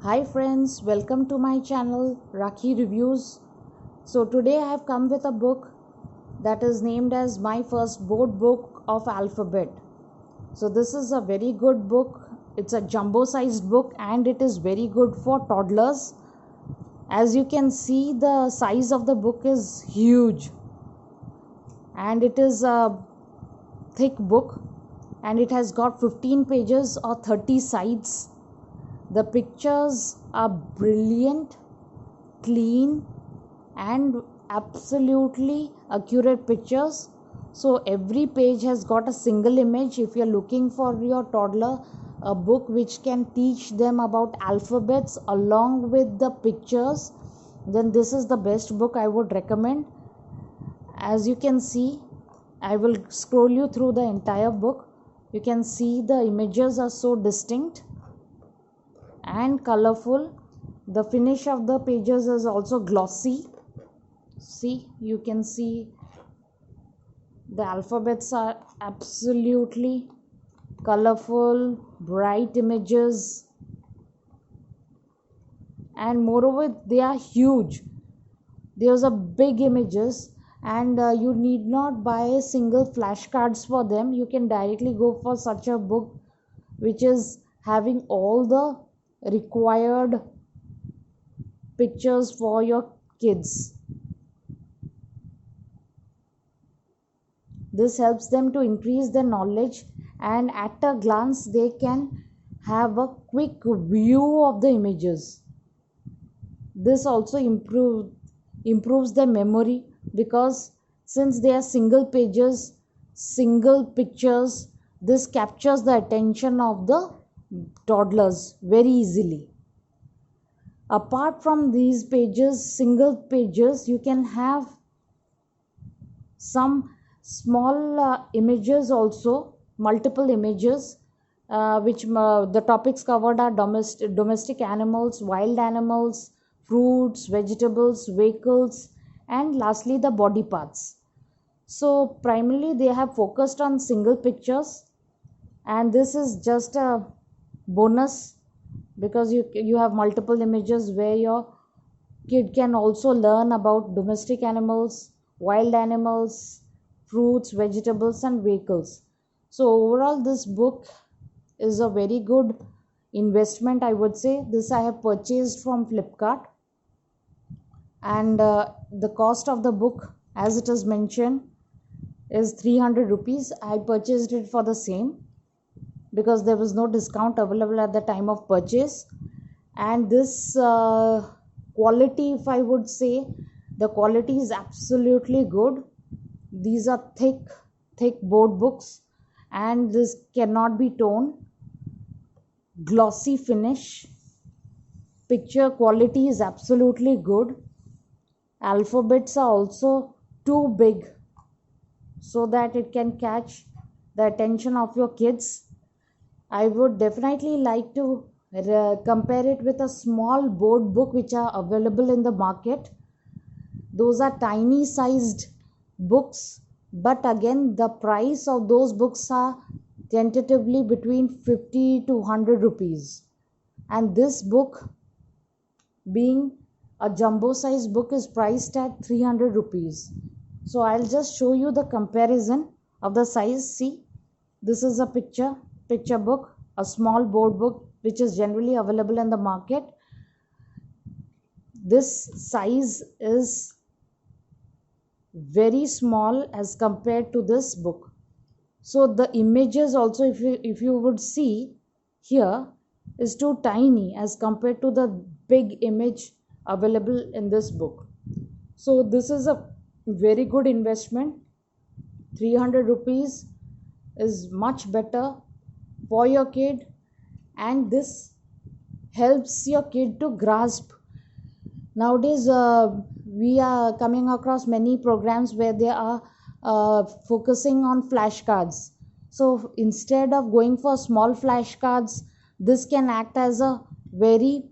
Hi friends, welcome to my channel Rakhi Reviews. So today I have come with a book that is named as My First Board Book of Alphabet. So this is a very good book. It's a jumbo sized book and it is very good for toddlers. As you can see, the size of the book is huge and it is a thick book and it has got 15 pages or 30 sides. The pictures are brilliant, clean and absolutely accurate pictures. So every page has got a single image. If you're looking for your toddler a book which can teach them about alphabets along with the pictures, then this is the best book I would recommend. As you can see, I will scroll you through the entire book. You can see the images are so distinct and colorful. The finish of the pages is also glossy. See, you can see the alphabets are absolutely colorful, bright images, and moreover they are huge. There's a big images and you need not buy single flashcards for them. You can directly go for such a book which is having all the required pictures for your kids. This helps them to increase their knowledge, and at a glance they can have a quick view of the images. This also improves their memory, because since they are single pages, single pictures, this captures the attention of the toddlers very easily. Apart from these pages, single pages, you can have some small images also, multiple images, which the topics covered are domestic animals, wild animals, fruits, vegetables, vehicles, and lastly the body parts. So primarily they have focused on single pictures, and this is just a bonus because you have multiple images where your kid can also learn about domestic animals, wild animals, fruits, vegetables, and vehicles. So overall this book is a very good investment, I would say. This I have purchased from Flipkart, and the cost of the book, as it is mentioned, is 300 rupees. I purchased it for the same because there was no discount available at the time of purchase. And this quality, if I would say, the quality is absolutely good. These are thick board books and this cannot be torn. Glossy finish, picture quality is absolutely good. Alphabets are also too big so that it can catch the attention of your kids. I would definitely like to compare it with a small board book which are available in the market. Those are tiny sized books, but again the price of those books are tentatively between 50 to 100 rupees, and this book, being a jumbo size book, is priced at 300 rupees. So I'll just show you the comparison of the size. See, this is a picture book, a small board book which is generally available in the market. This size is very small as compared to this book. So the images also, if you would see here, is too tiny as compared to the big image available in this book. So this is a very good investment. 300 rupees is much better for your kid, and this helps your kid to grasp. Nowadays we are coming across many programs where they are focusing on flashcards. So instead of going for small flashcards, this can act as a very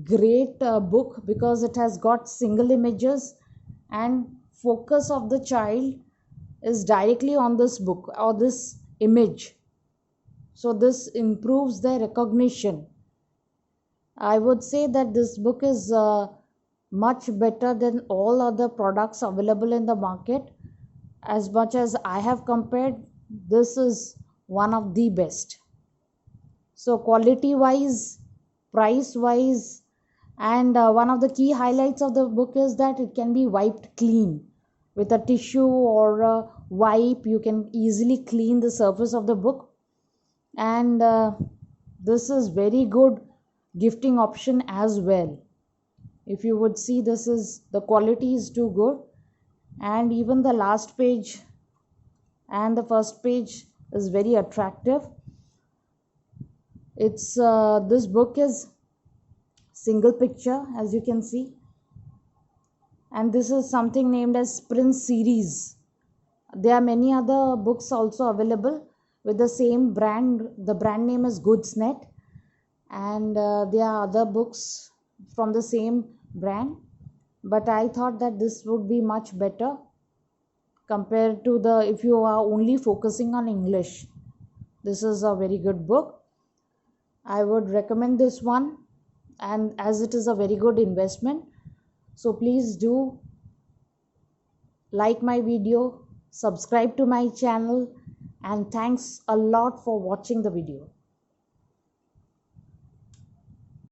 great book, because it has got single images and focus of the child is directly on this book or this image. so this improves their recognition. I would say that this book is much better than all other products available in the market. As much as I have compared, this is one of the best. So quality wise, price wise, and one of the key highlights of the book is that it can be wiped clean with a tissue or a wipe. You can easily clean the surface of the book, and this is very good gifting option as well. If you would see, this is the quality is too good, and even the last page and the first page is very attractive. It's this book is single picture, as you can see, and this is something named as Prince series. There are many other books also available with the same brand. The brand name is Goodsnet, and there are other books from the same brand, but I thought that this would be much better compared to the, if you are only focusing on English. This is a very good book. I would recommend this one, and as it is a very good investment, so please do like my video, subscribe to my channel, and thanks a lot for watching the video.